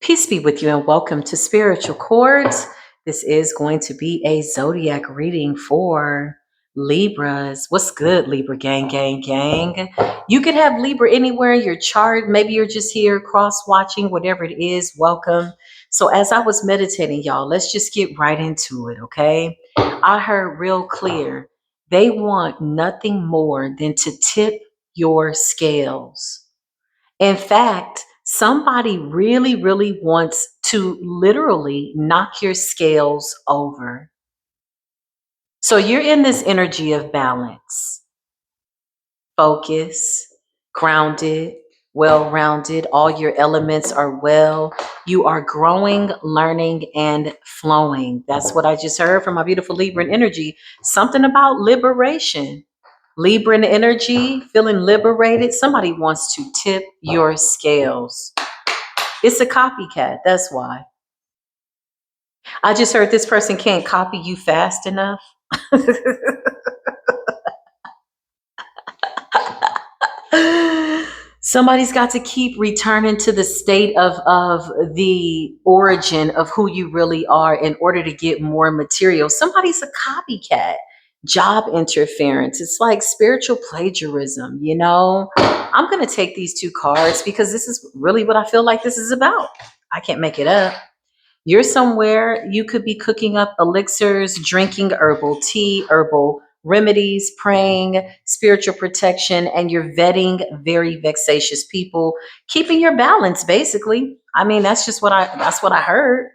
Peace be with you and welcome to Spiritual Chords. This is going to be a zodiac reading for Libras. What's good, Libra gang, gang, gang? You could have Libra anywhere in your chart. Maybe you're just here cross watching, whatever it is. Welcome. So, as I was meditating, y'all, let's just get right into it, okay? I heard real clear they want nothing more than to tip your scales. In fact, somebody really, really wants to literally knock your scales over. So you're in this energy of balance, focus, grounded, well rounded. All your elements are well. You are growing, learning, and flowing. That's what I just heard from my beautiful Libran energy. Something about liberation. Libran energy, feeling liberated. Somebody wants to tip your scales. It's a copycat. That's why. I just heard this person can't copy you fast enough. Somebody's got to keep returning to the state of the origin of who you really are in order to get more material. Somebody's a copycat. Job interference. It's like spiritual plagiarism, you know? I'm going to take these two cards because this is really what I feel like this is about. I can't make it up. You're somewhere, you could be cooking up elixirs, drinking herbal tea, herbal remedies, praying, spiritual protection, and you're vetting very vexatious people, keeping your balance basically. I mean, that's what I heard.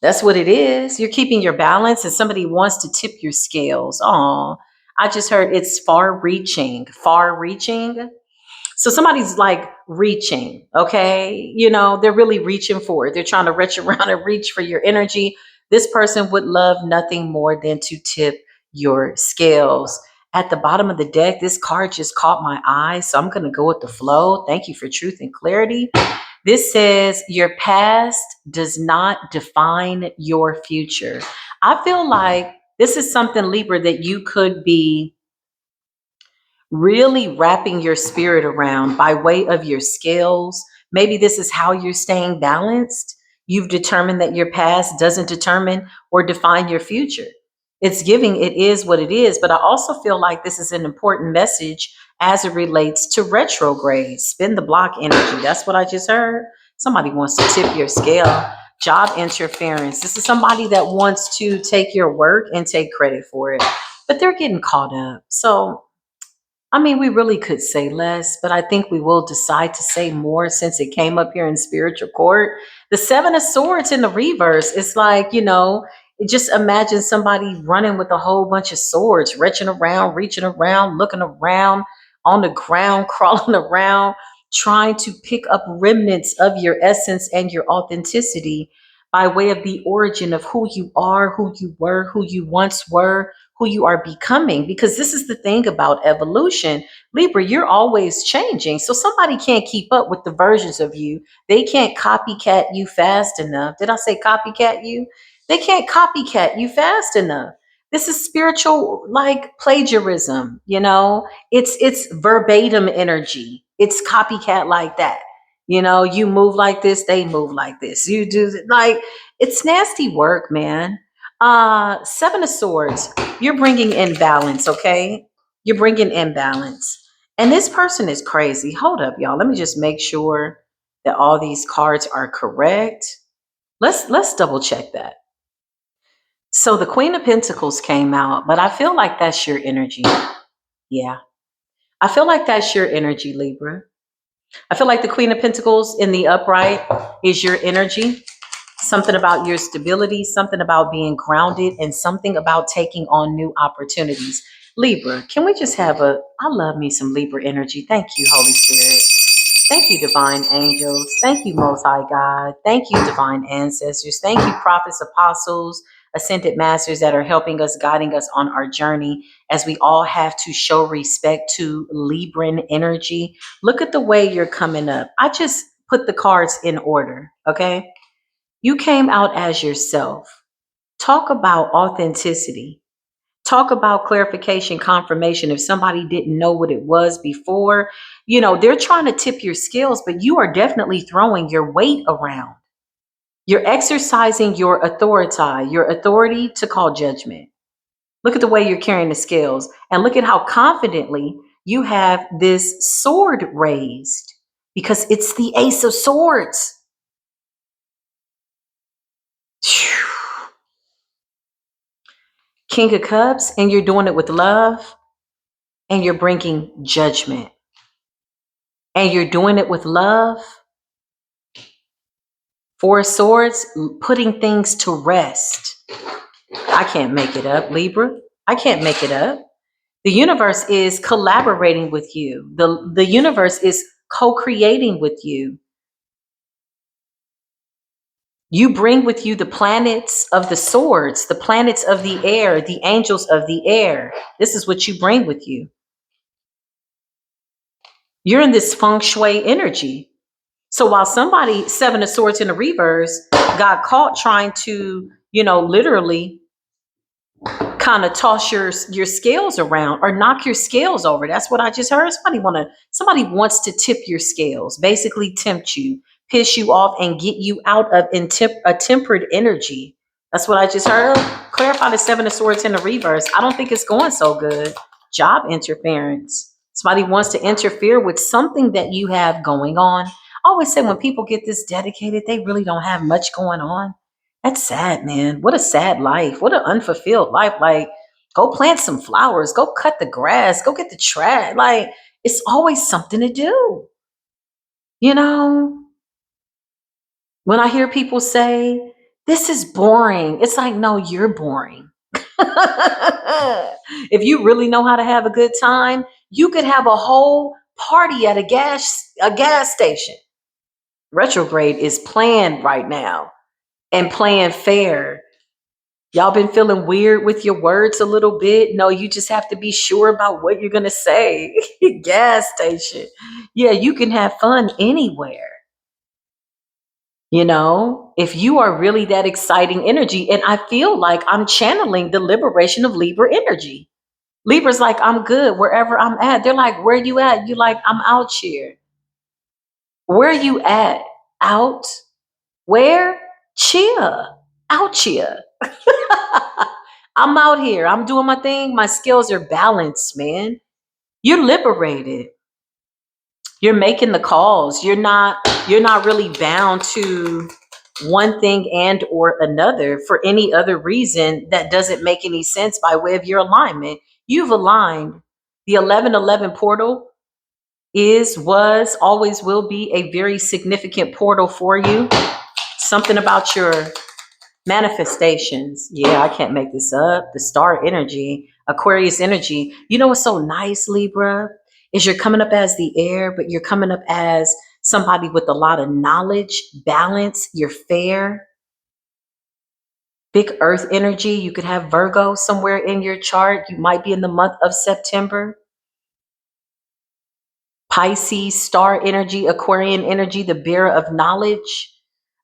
That's what it is. You're keeping your balance and somebody wants to tip your scales. Oh, I just heard it's far reaching, far reaching. So somebody's like reaching, okay? You know, they're really reaching for it. They're trying to reach around and reach for your energy. This person would love nothing more than to tip your scales. At the bottom of the deck, this card just caught my eye, so I'm going to go with the flow. Thank you for truth and clarity. This says your past does not define your future. I feel like this is something, Libra, that you could be really wrapping your spirit around by way of your scales. Maybe this is how you're staying balanced. You've determined that your past doesn't determine or define your future. It's giving it is what it is, but I also feel like this is an important message as it relates to retrograde, spin the block energy. That's what I just heard. Somebody wants to tip your scale. Job interference. This is somebody that wants to take your work and take credit for it, but they're getting caught up. So I mean, we really could say less, but I think we will decide to say more since it came up here in spiritual court. The Seven of Swords in the reverse, it's like, just imagine somebody running with a whole bunch of swords, reaching around, looking around on the ground, crawling around, trying to pick up remnants of your essence and your authenticity by way of the origin of who you are, who you were, who you once were, who you are becoming. Because this is the thing about evolution. Libra, you're always changing. So somebody can't keep up with the versions of you. They can't copycat you fast enough. Did I say copycat you? They can't copycat you fast enough. This is spiritual like plagiarism, It's verbatim energy. It's copycat like that. You move like this, they move like this. You do like it's nasty work, man. Seven of Swords, you're bringing in balance, okay? You're bringing in balance. And this person is crazy. Hold up, y'all. Let me just make sure that all these cards are correct. Let's double check that. So the Queen of Pentacles came out, but I feel like that's your energy. Yeah. I feel like that's your energy, Libra. I feel like the Queen of Pentacles in the upright is your energy. Something about your stability, something about being grounded, and something about taking on new opportunities. Libra, can we just have I love me some Libra energy. Thank you, Holy Spirit. Thank you, divine angels. Thank you, Most High God. Thank you, divine ancestors. Thank you, prophets, apostles, ascended masters that are helping us, guiding us on our journey as we all have to show respect to Libran energy. Look at the way you're coming up. I just put the cards in order, okay? You came out as yourself. Talk about authenticity. Talk about clarification, confirmation. If somebody didn't know what it was before, they're trying to tip your scales, but you are definitely throwing your weight around. You're exercising your authority to call judgment. Look at the way you're carrying the scales and look at how confidently you have this sword raised because it's the Ace of Swords. Phew. King of Cups, and you're doing it with love and you're bringing judgment and you're doing it with love. Four of Swords, putting things to rest. I can't make it up, Libra. I can't make it up. The universe is collaborating with you. The universe is co-creating with you. You bring with you the planets of the swords, the planets of the air, the angels of the air. This is what you bring with you. You're in this feng shui energy. So while somebody, Seven of Swords in the reverse, got caught trying to, literally kind of toss your scales around or knock your scales over. That's what I just heard. Somebody wants to tip your scales, basically tempt you, piss you off, and get you out of a tempered energy. That's what I just heard. Clarify the Seven of Swords in the reverse. I don't think it's going so good. Job interference. Somebody wants to interfere with something that you have going on. I always say when people get this dedicated, they really don't have much going on. That's sad, man. What a sad life. What an unfulfilled life. Like, go plant some flowers, go cut the grass, go get the trash. Like, it's always something to do. You know, when I hear people say, this is boring, it's like, no, you're boring. If you really know how to have a good time, you could have a whole party at a gas station. Retrograde is planned right now and playing fair. Y'all been feeling weird with your words a little bit? No, you just have to be sure about what you're going to say. Gas station. Yeah, you can have fun anywhere. If you are really that exciting energy, and I feel like I'm channeling the liberation of Libra energy. Libra's like, I'm good wherever I'm at. They're like, where you at? You like, I'm out here. Where are you at? Out? Where? Chia. Out here. I'm out here. I'm doing my thing. My skills are balanced, man. You're liberated. You're making the calls. You're not really bound to one thing and or another for any other reason that doesn't make any sense by way of your alignment. You've aligned. The 1111 portal was, always will be a very significant portal for you. Something about your manifestations. Yeah, I can't make this up. The star energy, Aquarius energy. You know what's so nice, Libra? Is you're coming up as the air, but you're coming up as somebody with a lot of knowledge, balance. You're fair. Big earth energy. You could have Virgo somewhere in your chart. You might be in the month of September. Pisces, star energy, Aquarian energy, the bearer of knowledge.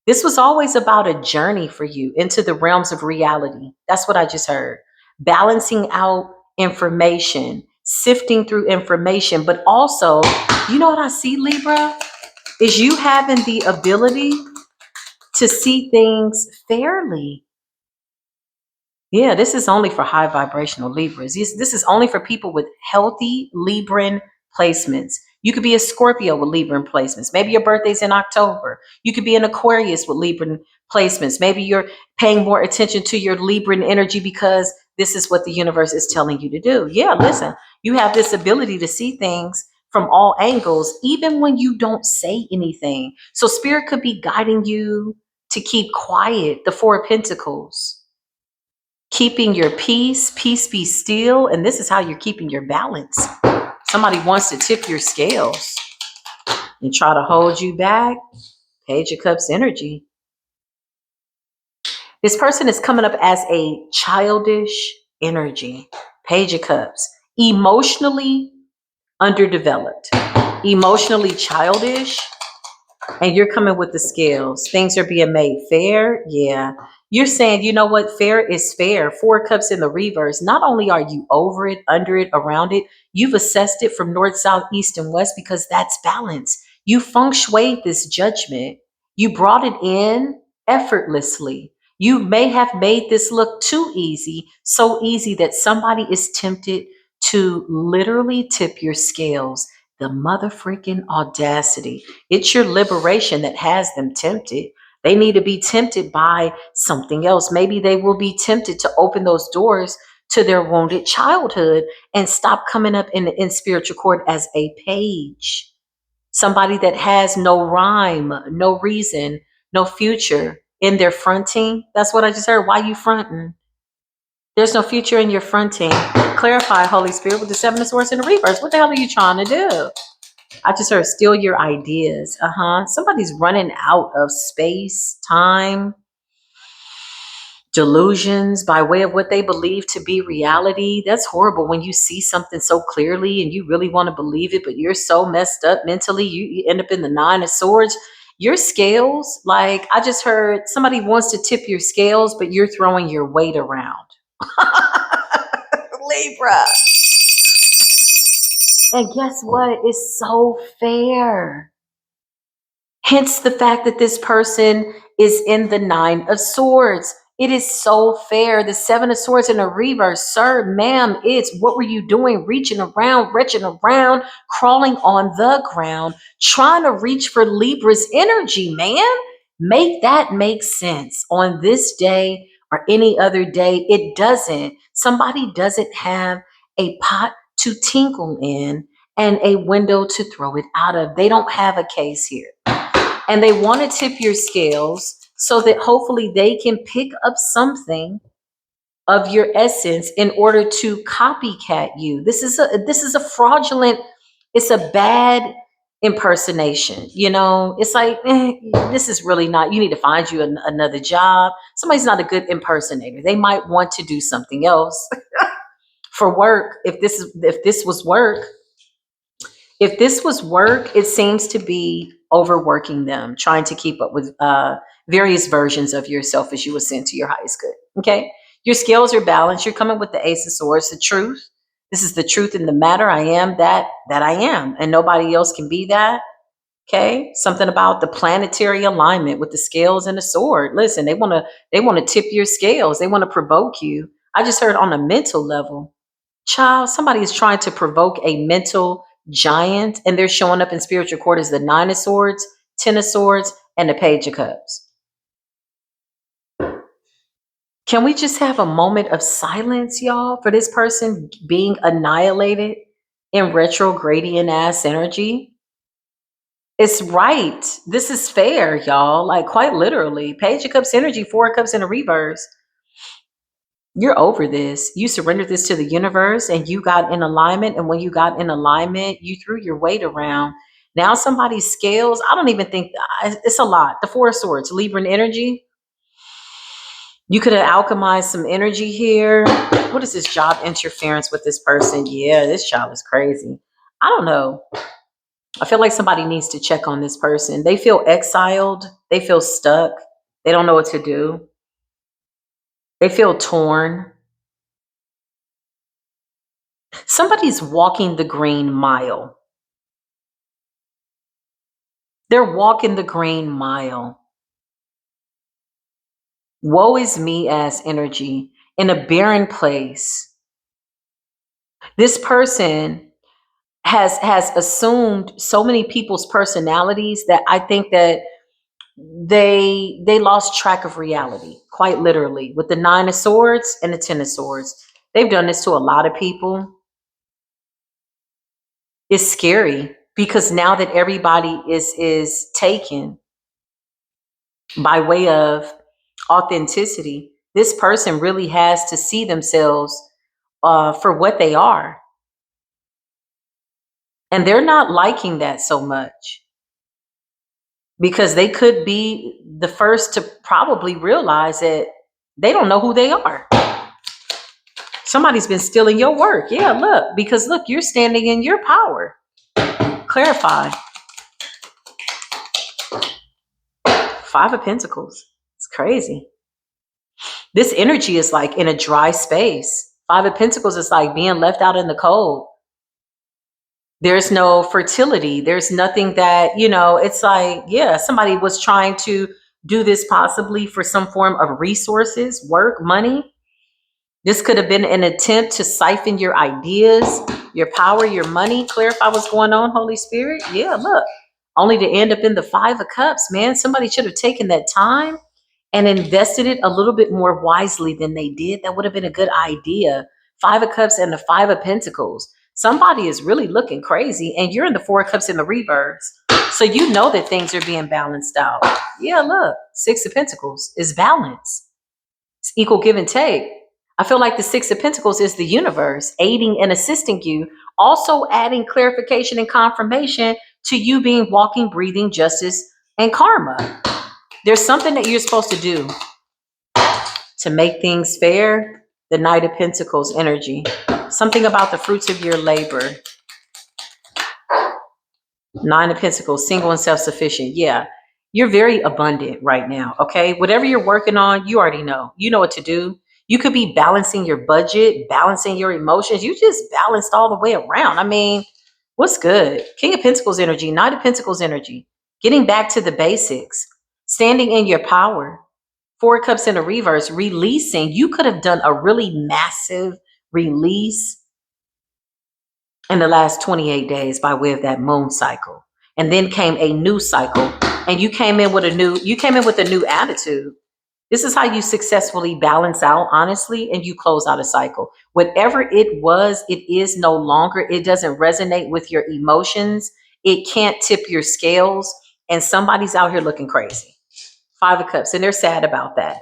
This was always about a journey for you into the realms of reality. That's what I just heard. Balancing out information, sifting through information, but also, you know what I see, Libra? Is you having the ability to see things fairly. Yeah, this is only for high vibrational Libras. This is only for people with healthy Libran placements. You could be a Scorpio with Libran placements. Maybe your birthday's in October. You could be an Aquarius with Libran placements. Maybe you're paying more attention to your Libran energy because this is what the universe is telling you to do. Yeah, listen, you have this ability to see things from all angles, even when you don't say anything. So Spirit could be guiding you to keep quiet, the Four of Pentacles. Keeping your peace be still. And this is how you're keeping your balance. Somebody wants to tip your scales and try to hold you back. Page of Cups energy. This person is coming up as a childish energy. Page of Cups. Emotionally underdeveloped. Emotionally childish. And you're coming with the scales. Things are being made fair. Yeah. You're saying, you know what? Fair is fair. Four Cups in the reverse. Not only are you over it, under it, around it, you've assessed it from north, south, east, and west because that's balance. You feng shuied this judgment. You brought it in effortlessly. You may have made this look too easy, so easy that somebody is tempted to literally tip your scales. The mother freaking audacity. It's your liberation that has them tempted. They need to be tempted by something else. Maybe they will be tempted to open those doors to their wounded childhood and stop coming up in spiritual court as a page. Somebody that has no rhyme, no reason, no future in their fronting. That's what I just heard. Why you fronting? There's no future in your fronting. Clarify, Holy Spirit, with the Seven of Swords in the reverse. What the hell are you trying to do? I just heard steal your ideas. Somebody's running out of space, time, delusions by way of what they believe to be reality. That's horrible when you see something so clearly and you really want to believe it, but you're so messed up mentally, you end up in the Nine of Swords. Your scales, like I just heard somebody wants to tip your scales, but you're throwing your weight around. Libra. And guess what? It's so fair. Hence the fact that this person is in the Nine of Swords. It is so fair. The Seven of Swords in a reverse. Sir, ma'am, it's what were you doing? Reaching around, retching around, crawling on the ground, trying to reach for Libra's energy, man. Make that make sense on this day or any other day. It doesn't. Somebody doesn't have a pot to tinkle in and a window to throw it out of. They don't have a case here. And they want to tip your scales so that hopefully they can pick up something of your essence in order to copycat you. This is a fraudulent, it's a bad impersonation. You know, it's like, this is really not, you need to find you another job. Somebody's not a good impersonator. They might want to do something else for work. If this was work, it seems to be overworking them, trying to keep up with various versions of yourself as you ascend to your highest good. Okay. Your scales are balanced. You're coming with the Ace of Swords, the truth. This is the truth in the matter. I am that I am, and nobody else can be that. Okay. Something about the planetary alignment with the scales and the sword. Listen, they want to tip your scales. They want to provoke you. I just heard on a mental level. Child, somebody is trying to provoke a mental giant, and they're showing up in spiritual court as the Nine of Swords, Ten of Swords, and the Page of Cups. Can we just have a moment of silence, y'all, for this person being annihilated in retrogradian ass energy? It's right. This is fair, y'all. Like, quite literally. Page of Cups energy, Four of Cups in a reverse. You're over this. You surrendered this to the universe and you got in alignment. And when you got in alignment, you threw your weight around. Now somebody's scales, I don't even think, it's a lot. The Four of Swords, Libran energy. You could have alchemized some energy here. What is this job interference with this person? Yeah, this child is crazy. I don't know. I feel like somebody needs to check on this person. They feel exiled. They feel stuck. They don't know what to do. They feel torn. Somebody's walking the green mile. They're walking the green mile. Woe is me as energy in a barren place. This person has assumed so many people's personalities that I think that they lost track of reality, quite literally, with the Nine of Swords and the Ten of Swords. They've done this to a lot of people. It's scary because now that everybody is taken by way of authenticity, this person really has to see themselves for what they are. And they're not liking that so much because they could be the first to probably realize that they don't know who they are. Somebody's been stealing your work. Yeah, look, because look, you're standing in your power. Clarify. Five of Pentacles. It's crazy. This energy is like in a dry space. Five of Pentacles is like being left out in the cold. There's no fertility. There's nothing that, it's like, yeah, somebody was trying to do this possibly for some form of resources, work, money. This could have been an attempt to siphon your ideas, your power, your money. Clarify what's going on, Holy Spirit. Yeah, look, only to end up in the Five of Cups, man. Somebody should have taken that time and invested it a little bit more wisely than they did. That would have been a good idea. Five of Cups and the Five of Pentacles. Somebody is really looking crazy, and you're in the Four of Cups in the reverse. So you know that things are being balanced out. Yeah, look, Six of Pentacles is balance. It's equal give and take. I feel like the Six of Pentacles is the universe aiding and assisting you, also adding clarification and confirmation to you being walking, breathing justice and karma. There's something that you're supposed to do to make things fair. The Knight of Pentacles energy. Something about the fruits of your labor. Nine of Pentacles, single and self-sufficient. Yeah, you're very abundant right now, okay? Whatever you're working on, you already know. You know what to do. You could be balancing your budget, balancing your emotions. You just balanced all the way around. I mean, what's good? King of Pentacles energy, Knight of Pentacles energy. Getting back to the basics. Standing in your power. Four of Cups in a reverse, releasing. You could have done a really massive release in the last 28 days by way of that moon cycle. And then came a new cycle. And you came in with a new attitude. This is how you successfully balance out, honestly, and you close out a cycle. Whatever it was, it is no longer. It doesn't resonate with your emotions. It can't tip your scales. And somebody's out here looking crazy. Five of Cups. And they're sad about that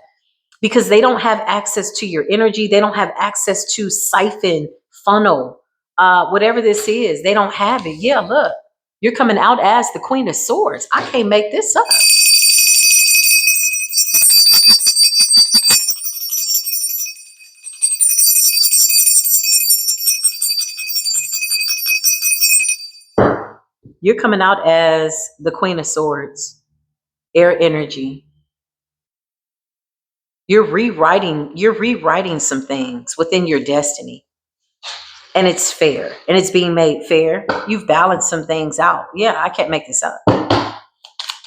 because they don't have access to your energy. They don't have access to siphon, funnel, whatever this is. They don't have it. Yeah, look, you're coming out as the Queen of Swords. I can't make this up. You're coming out as the Queen of Swords, air energy. You're rewriting some things within your destiny. And it's fair. And it's being made fair. You've balanced some things out. Yeah, I can't make this up.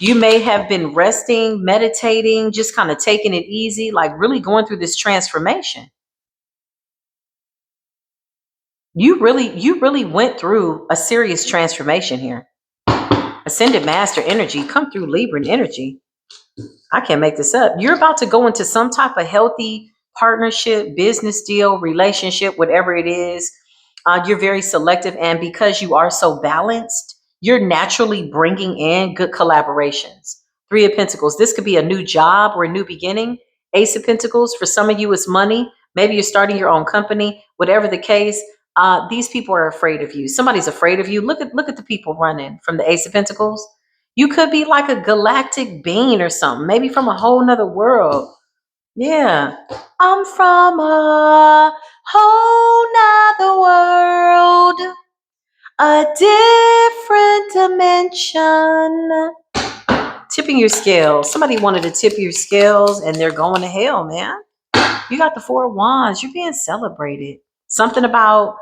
You may have been resting, meditating, just kind of taking it easy, like really going through this transformation. You really went through a serious transformation here. Ascended Master energy, come through Libra energy. I can't make this up. You're about to go into some type of healthy partnership, business deal, relationship, whatever it is. You're very selective. And because you are so balanced, you're naturally bringing in good collaborations. Three of Pentacles. This could be a new job or a new beginning. Ace of Pentacles. For some of you, it's money. Maybe you're starting your own company. Whatever the case, these people are afraid of you. Somebody's afraid of you. Look at the people running from the Ace of Pentacles. You could be like a galactic being or something, maybe from a whole nother world. Yeah. I'm from a whole nother world, a different dimension. Tipping your scales. Somebody wanted to tip your scales and they're going to hell, man. You got the Four of Wands. You're being celebrated. Something about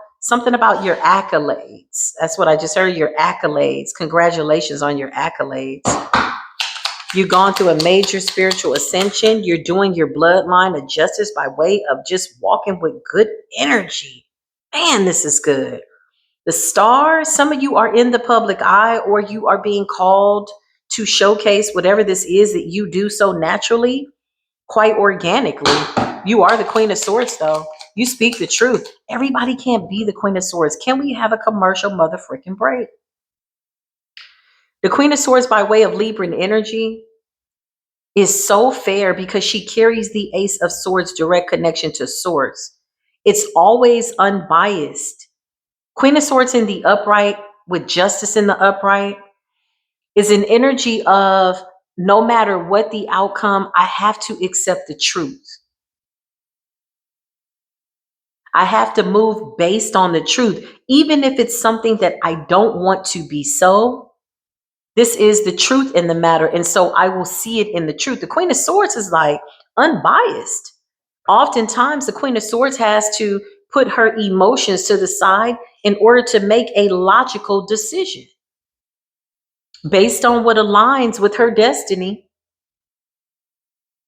your accolades. That's what I just heard, your accolades. Congratulations on your accolades. You've gone through a major spiritual ascension. You're doing your bloodline a justice by way of just walking with good energy. Man, this is good. The stars, some of you are in the public eye or you are being called to showcase whatever this is that you do so naturally, quite organically. You are the Queen of Swords, though. You speak the truth. Everybody can't be the Queen of Swords. Can we have a commercial mother freaking break? The Queen of Swords by way of Libran energy is so fair because she carries the Ace of Swords direct connection to Source. It's always unbiased. Queen of Swords in the upright with justice in the upright is an energy of no matter what the outcome, I have to accept the truth. I have to move based on the truth, even if it's something that I don't want to be so. This is the truth in the matter. And so I will see it in the truth. The Queen of Swords is like unbiased. Oftentimes, the Queen of Swords has to put her emotions to the side in order to make a logical decision based on what aligns with her destiny.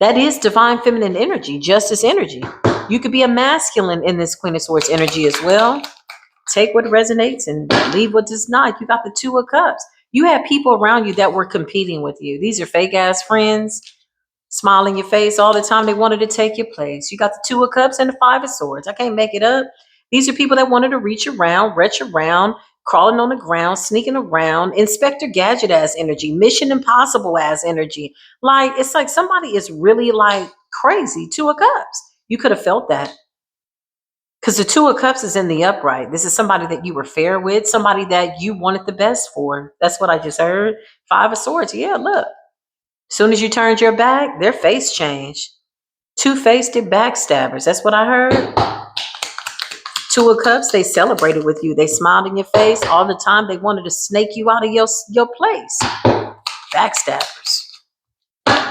That is divine feminine energy, justice energy. You could be a masculine in this Queen of Swords energy as well. Take what resonates and leave what does not. You got the Two of Cups. You had people around you that were competing with you. These are fake ass friends, smile in your face all the time. They wanted to take your place. You got the Two of Cups and the Five of Swords. I can't make it up. These are people that wanted to reach around, retch around, crawling on the ground, sneaking around, Inspector Gadget ass energy, Mission Impossible ass energy. Like, it's like somebody is really like crazy. Two of Cups. You could have felt that. Because the Two of Cups is in the upright. This is somebody that you were fair with, somebody that you wanted the best for. That's what I just heard. Five of Swords. Yeah, look. As soon as you turned your back, their face changed. Two-faced backstabbers. That's what I heard. Two of Cups, they celebrated with you. They smiled in your face all the time. They wanted to snake you out of your place. Backstabbers.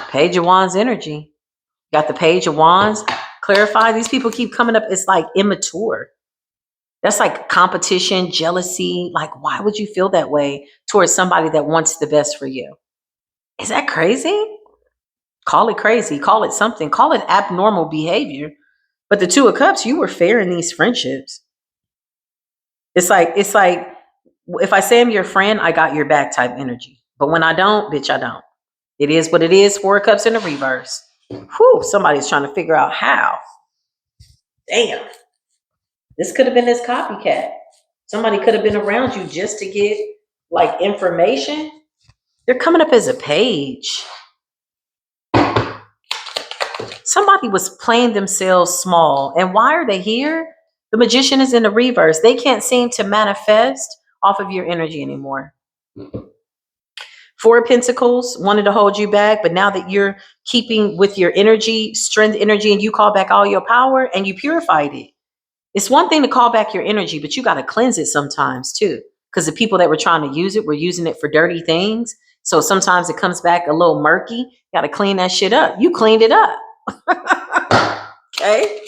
Page of Wands energy. Got the Page of Wands. Clarify. These people keep coming up. It's like immature. That's like competition, jealousy. Like, why would you feel that way towards somebody that wants the best for you? Is that crazy? Call it crazy. Call it something. Call it abnormal behavior. But the Two of Cups, you were fair in these friendships. It's like if I say I'm your friend, I got your back type energy. But when I don't, bitch, I don't. It is what it is. Four of Cups in the reverse. Whew, somebody's trying to figure out how. Damn. This could have been this copycat. Somebody could have been around you just to get like information. They're coming up as a page. Somebody was playing themselves small. And why are they here? The Magician is in the reverse. They can't seem to manifest off of your energy anymore. Four of Pentacles wanted to hold you back, but now that you're keeping with your energy, strength energy, and you call back all your power and you purified it. It's one thing to call back your energy, but you got to cleanse it sometimes too. Because the people that were trying to use it were using it for dirty things. So sometimes it comes back a little murky. You got to clean that shit up. You cleaned it up. Okay.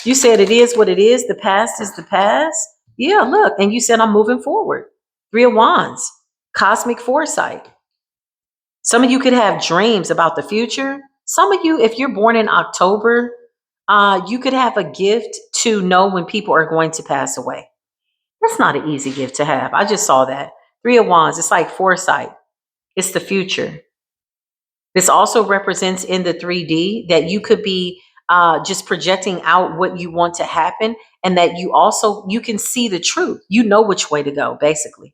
You said it is what it is. The past is the past. Yeah, look. And you said I'm moving forward. Three of Wands. Cosmic foresight. Some of you could have dreams about the future. Some of you, if you're born in October, you could have a gift to know when people are going to pass away. That's not an easy gift to have. I just saw that. Three of Wands. It's like foresight. It's the future. This also represents in the 3D that you could be just projecting out what you want to happen, and that you can see the truth. You know which way to go, basically.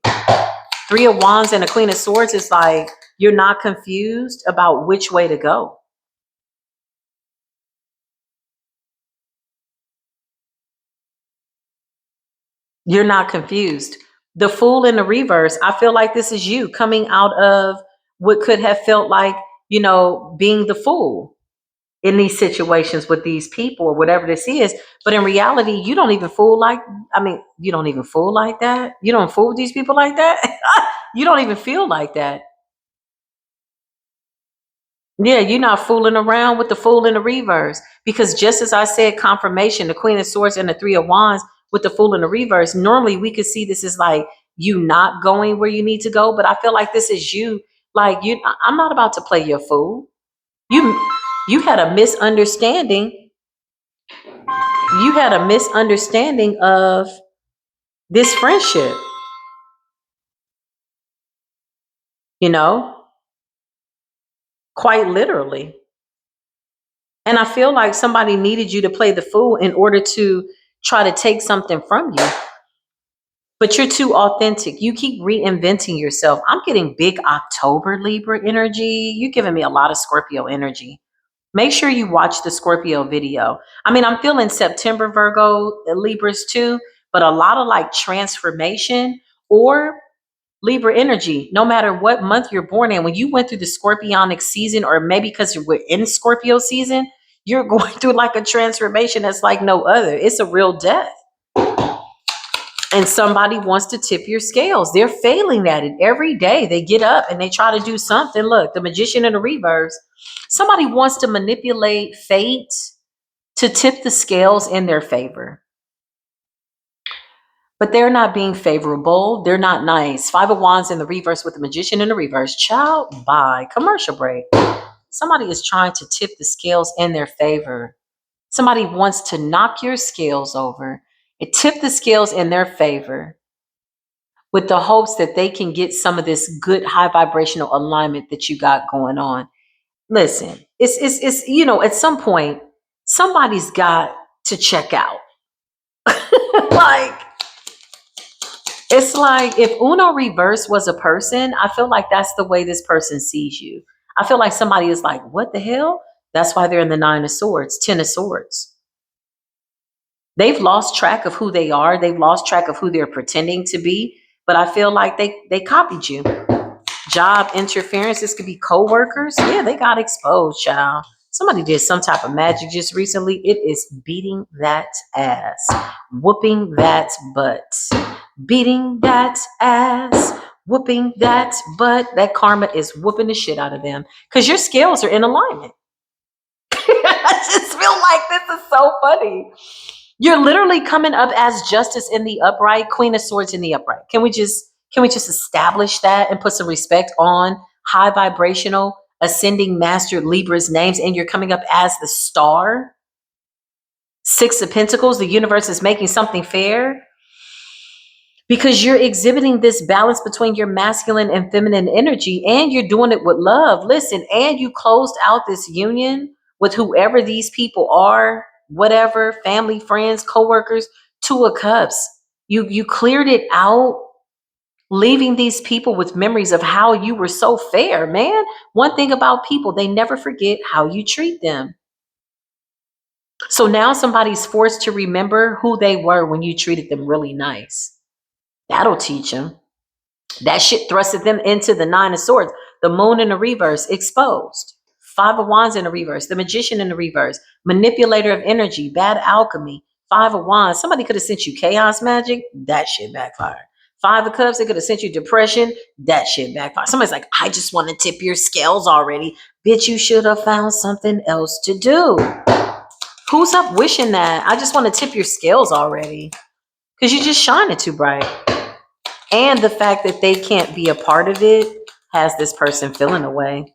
Three of Wands and a Queen of Swords is like you're not confused about which way to go. You're not confused. The Fool in the reverse, I feel like this is you coming out of what could have felt like, being the fool in these situations with these people or whatever this is. But in reality, you don't even fool like that. You don't fool with these people like that. You don't even feel like that. Yeah, you're not fooling around with the Fool in the reverse. Because just as I said, confirmation, the Queen of Swords and the Three of Wands with the Fool in the reverse, normally we could see this as like you not going where you need to go. But I feel like this is you. Like, I'm not about to play your fool. You had a misunderstanding. You had a misunderstanding of this friendship, quite literally. And I feel like somebody needed you to play the fool in order to try to take something from you. But you're too authentic. You keep reinventing yourself. I'm getting big October Libra energy. You're giving me a lot of Scorpio energy. Make sure you watch the Scorpio video. I mean, I'm feeling September Virgo Libras too, but a lot of like transformation or Libra energy, no matter what month you're born in. When you went through the Scorpionic season, or maybe because we're in Scorpio season, you're going through like a transformation that's like no other. It's a real death. And somebody wants to tip your scales. They're failing at it every day. They get up and they try to do something. Look, the Magician in the reverse. Somebody wants to manipulate fate to tip the scales in their favor. But they're not being favorable. They're not nice. Five of Wands in the reverse with the Magician in the reverse. Ciao, bye. Commercial break. Somebody is trying to tip the scales in their favor. Somebody wants to knock your scales over and tip the scales in their favor with the hopes that they can get some of this good high vibrational alignment that you got going on. Listen, it's at some point, somebody's got to check out. Like, it's like if Uno Reverse was a person, I feel like that's the way this person sees you. I feel like somebody is like, what the hell? That's why they're in the Nine of Swords, Ten of Swords. They've lost track of who they are. They've lost track of who they're pretending to be. But I feel like they copied you. Job interference. This could be co-workers. Yeah, they got exposed, child. Somebody did some type of magic just recently. It is beating that ass. Whooping that butt. Beating that ass. Whooping that butt. That karma is whooping the shit out of them. Because your scales are in alignment. I just feel like this is so funny. You're literally coming up as justice in the upright, Queen of Swords in the upright. Can we just establish that and put some respect on high vibrational ascending master Libra's names? And you're coming up as the star. Six of Pentacles. The universe is making something fair because you're exhibiting this balance between your masculine and feminine energy, and you're doing it with love. Listen, and you closed out this union with whoever these people are, whatever, family, friends, co-workers. Two of Cups. You cleared it out, leaving these people with memories of how you were so fair, man. One thing about people, they never forget how you treat them. So now somebody's forced to remember who they were when you treated them really nice. That'll teach them. That shit thrusted them into the Nine of Swords. The Moon in the reverse, exposed. Five of Wands in the reverse. The Magician in the reverse. Manipulator of energy. Bad alchemy. Five of Wands. Somebody could have sent you chaos magic. That shit backfired. Five of Cups. They could have sent you depression. That shit backfired. Somebody's like, I just want to tip your scales already. Bitch, you should have found something else to do. Who's up wishing that? I just want to tip your scales already. Because you just shining too bright. And the fact that they can't be a part of it has this person feeling away.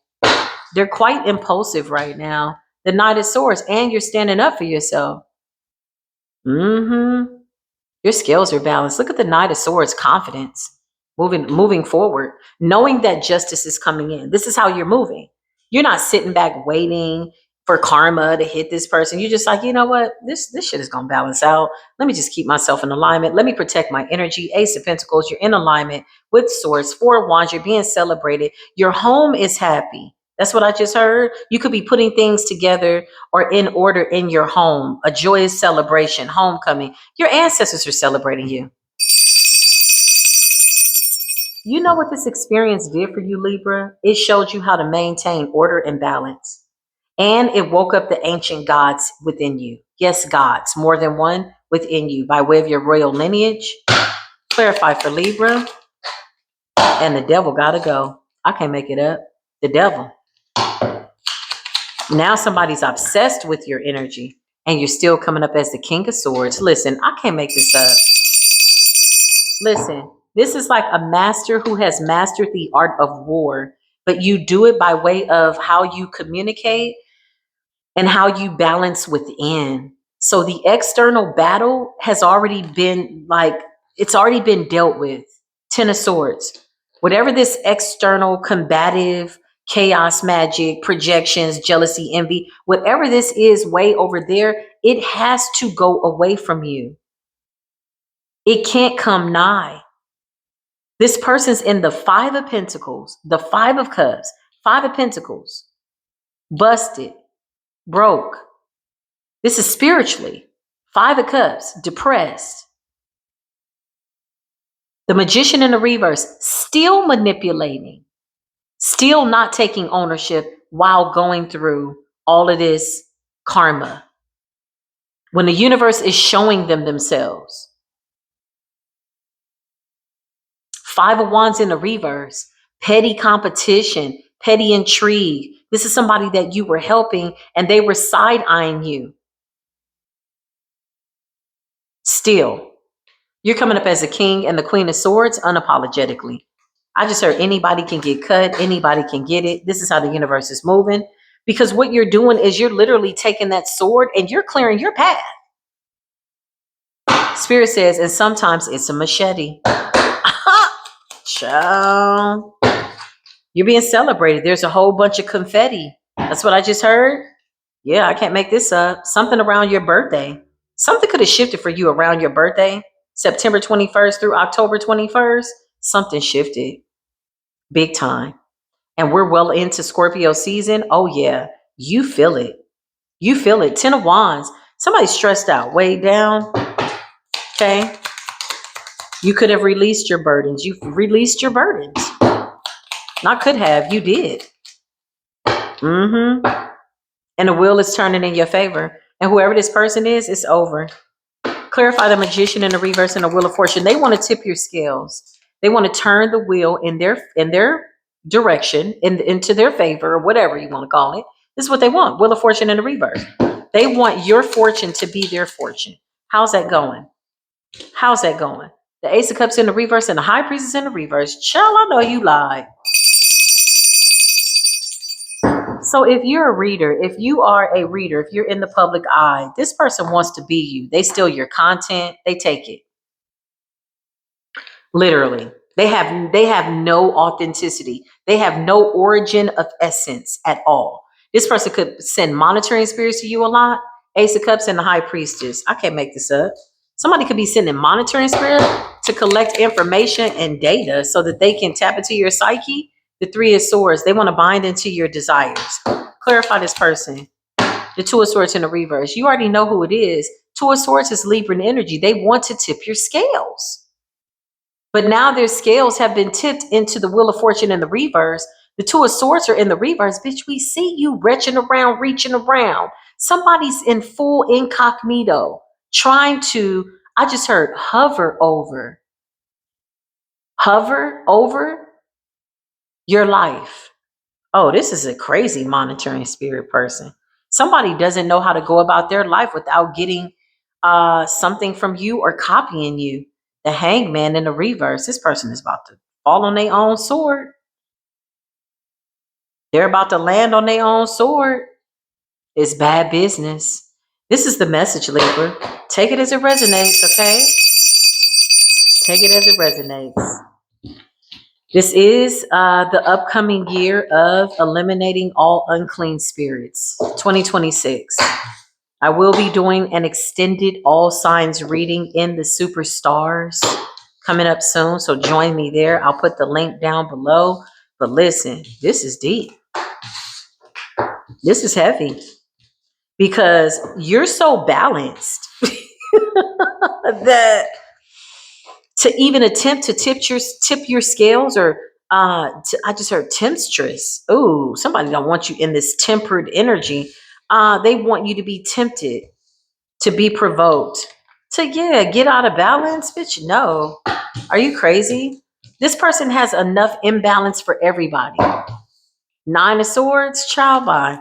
They're quite impulsive right now. The Knight of Swords, and you're standing up for yourself. Your scales are balanced. Look at the Knight of Swords, confidence, moving forward, knowing that justice is coming in. This is how you're moving. You're not sitting back waiting for karma to hit this person. You're just like, you know what? This shit is going to balance out. Let me just keep myself in alignment. Let me protect my energy. Ace of Pentacles, you're in alignment with Swords. Four of Wands, you're being celebrated. Your home is happy. That's what I just heard. You could be putting things together or in order in your home. A joyous celebration, homecoming. Your ancestors are celebrating you. You know what this experience did for you, Libra? It showed you how to maintain order and balance. And it woke up the ancient gods within you. Yes, gods, more than one within you by way of your royal lineage. Clarify for Libra. And the devil gotta go. I can't make it up. The devil. Now somebody's obsessed with your energy and you're still coming up as the King of Swords. Listen, I can't make this up. Listen, this is like a master who has mastered the art of war, but you do it by way of how you communicate and how you balance within. So the external battle has already been it's already been dealt with. Ten of Swords. Whatever this external combative chaos magic, projections, jealousy, envy, whatever this is way over there, it has to go away from you. It can't come nigh. This person's in the Five of Pentacles, the Five of Cups, Five of Pentacles, busted, broke. This is spiritually. Five of Cups, depressed. The Magician in the reverse, still manipulating, still not taking ownership while going through all of this karma. When the universe is showing them themselves. Five of Wands in the reverse, petty competition, petty intrigue. This is somebody that you were helping and they were side-eyeing you. Still, you're coming up as a King and the Queen of Swords unapologetically. I just heard anybody can get cut. Anybody can get it. This is how the universe is moving. Because what you're doing is you're literally taking that sword and you're clearing your path. Spirit says, and sometimes it's a machete. Child. You're being celebrated. There's a whole bunch of confetti. That's what I just heard. Yeah, I can't make this up. Something around your birthday. Something could have shifted for you around your birthday. September 21st through October 21st. Something shifted big time. And we're well into Scorpio season. Oh, yeah. You feel it. You feel it. 10 of Wands. Somebody's stressed out, weighed down. Okay. You could have released your burdens. You've released your burdens. Not could have. You did. Mm-hmm. And the wheel is turning in your favor. And whoever this person is, it's over. Clarify the Magician in the reverse and the Wheel of Fortune. They want to tip your scales. They want to turn the wheel in their direction, into their favor, or whatever you want to call it. This is what they want. Wheel of Fortune in the reverse. They want your fortune to be their fortune. How's that going? How's that going? The Ace of Cups in the reverse and the High Priestess in the reverse. Child, I know you lied. So if you're a reader, if you are a reader, if you're in the public eye, this person wants to be you. They steal your content. They take it. Literally. They have no authenticity. They have no origin of essence at all. This person could send monitoring spirits to you a lot. Ace of Cups and the High Priestess. I can't make this up. Somebody could be sending monitoring spirit to collect information and data so that they can tap into your psyche. The Three of Swords. They want to bind into your desires. Clarify this person. The Two of Swords in the reverse. You already know who it is. Two of Swords is Libra energy. They want to tip your scales. But now their scales have been tipped into the Wheel of Fortune in the reverse. The Two of Swords are in the reverse. Bitch, we see you retching around, reaching around. Somebody's in full incognito, trying to, I just heard hover over your life. Oh, this is a crazy monitoring spirit person. Somebody doesn't know how to go about their life without getting something from you or copying you. The Hangman in the reverse. This person is about to fall on their own sword. They're about to land on their own sword. It's bad business. This is the message, Libra. Take it as it resonates, okay? Take it as it resonates. This is the upcoming year of eliminating all unclean spirits, 2026. I will be doing an extended all signs reading in the superstars coming up soon. So join me there. I'll put the link down below. But listen, this is deep. This is heavy because you're so balanced that to even attempt to tip your scales or I just heard temptress. Oh, somebody don't want you in this tempered energy. They want you to be tempted, to be provoked, to get out of balance. Bitch, no. Are you crazy? This person has enough imbalance for everybody. Nine of Swords, child by.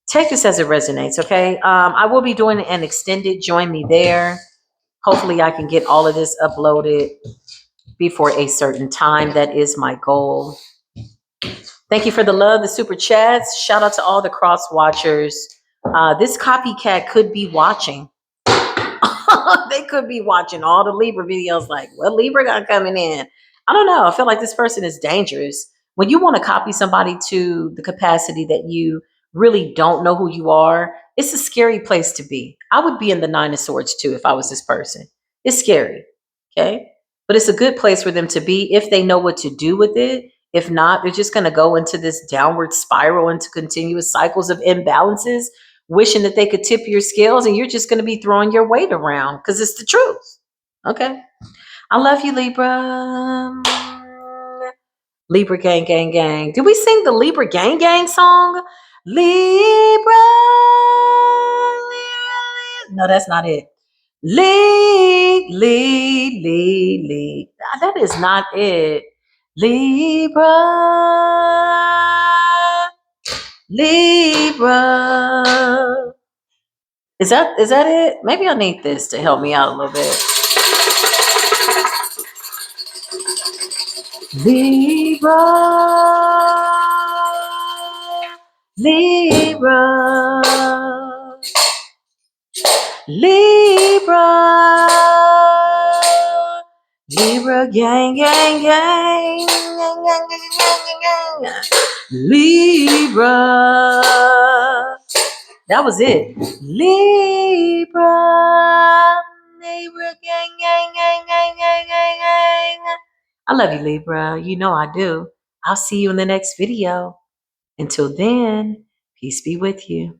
Take this as it resonates, okay? I will be doing an extended. Join me there. Hopefully I can get all of this uploaded before a certain time. That is my goal. Thank you for the love, the super chats. Shout out to all the cross watchers. This copycat could be watching. They could be watching all the Libra videos like, what Libra got coming in? I don't know. I feel like this person is dangerous. When you want to copy somebody to the capacity that you really don't know who you are, it's a scary place to be. I would be in the Nine of Swords too if I was this person. It's scary. Okay. But it's a good place for them to be if they know what to do with it. If not, they're just going to go into this downward spiral, into continuous cycles of imbalances, wishing that they could tip your scales, and you're just going to be throwing your weight around because it's the truth. Okay. I love you, Libra. Libra gang, gang, gang. Did we sing the Libra gang, gang song? Libra. No, that's not it. Lead. That is not it. Libra. Is that it? Maybe I need this to help me out a little bit. Libra. Libra, Libra, Libra gang, gang, gang, gang, gang, gang, gang, gang. Libra. That was it. Libra, Libra gang, gang, gang, gang, gang, gang, gang. I love you, Libra. You know I do. I'll see you in the next video. Until then, peace be with you.